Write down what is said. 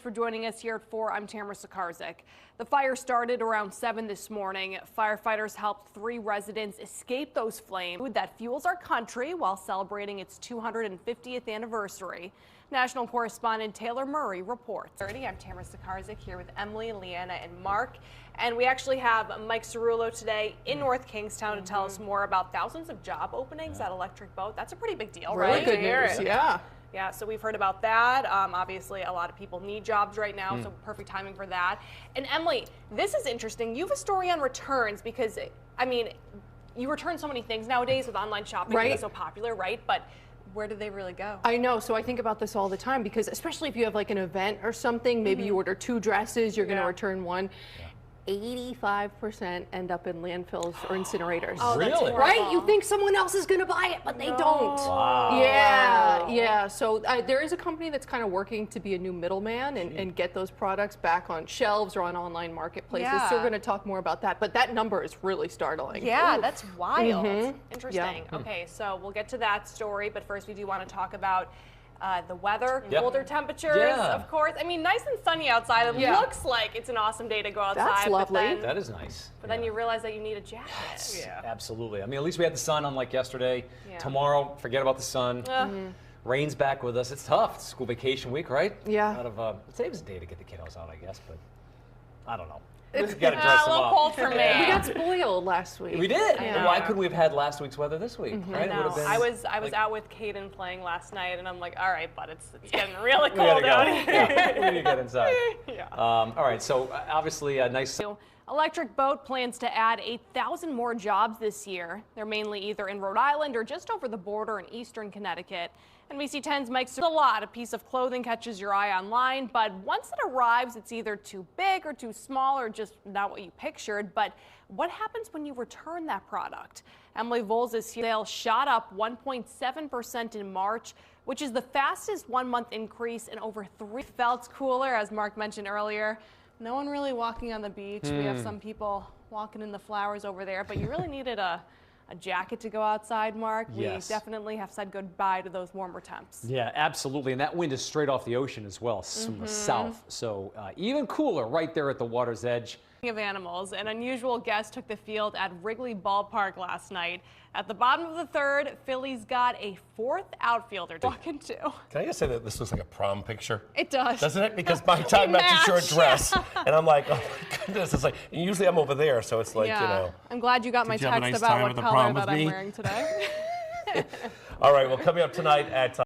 For joining us here at 4, I'm Tamara S. The fire started around 7 this morning. Firefighters helped 3 residents escape those flames that fuels our country while celebrating its 250th anniversary. National correspondent Taylor Murray reports. I'm Tamara S. here with Emily, Leanna, and Mark. And we actually have Mike Cerullo today in North Kingstown to tell us more about thousands of job openings at Electric Boat. That's a pretty big deal, right? Really good news, yeah. Yeah, so we've heard about that. Obviously, a lot of people need jobs right now, so perfect timing for that. And Emily, this is interesting. You have a story on returns because, I mean, you return so many things nowadays with online shopping being so popular, right? But where do they really go? I know, so I think about this all the time because especially if you have like an event or something, maybe you order 2 dresses, you're going to return 1. 85% end up in landfills or incinerators. Oh, really? Right? You think someone else is going to buy it, but they don't. Wow. Yeah. So there is a company that's kind of working to be a new middleman and get those products back on shelves or on online marketplaces. So we're going to talk more about that. But that number is really startling. Yeah, that's wild. Interesting. Okay, so we'll get to that story, but first we do want to talk about the weather, colder temperatures, of course. I mean, nice and sunny outside. It looks like it's an awesome day to go outside. That's lovely. But then, that is nice. But then you realize that you need a jacket. Yeah, absolutely. I mean, at least we had the sun, unlike yesterday. Tomorrow, forget about the sun. Rain's back with us. It's tough. It's school vacation week, right? Yeah. Today's a day to get the kiddos out, I guess, but I don't know. It's a little cold for me. We got spoiled last week. We did. Why couldn't we have had last week's weather this week? Right? No, I was out with Caden playing last night, and I'm like, all right, but it's getting really cold out here. We need to get inside. All right. So obviously, a nice. Electric Boat plans to add 8,000 more jobs this year. They're mainly either in Rhode Island or just over the border in eastern Connecticut. NBC 10's Mike Cerullo. A piece of clothing catches your eye online, but once it arrives, it's either too big or too small or just not what you pictured. But what happens when you return that product? Emily Voles is here. Sales shot up 1.7% in March, which is the fastest one-month increase in over 3. Felt cooler, as Mark mentioned earlier. No one really walking on the beach. We have some people walking in the flowers over there, but you really needed a jacket to go outside, Mark. Yes. We definitely have said goodbye to those warmer temps. Yeah, absolutely. And that wind is straight off the ocean as well, from the south. So even cooler right there at the water's edge. Of animals, an unusual guest took the field at Wrigley Ballpark last night. At the bottom of the 3rd, Phillies got a 4th outfielder to walk into. Can I just say that this looks like a prom picture? It does. Doesn't it? Because my time matches your dress. And I'm like, oh my goodness. It's like, and usually I'm over there, so it's like, you know. I'm glad you got my text about what color that I'm wearing today. All right, well, coming up tonight at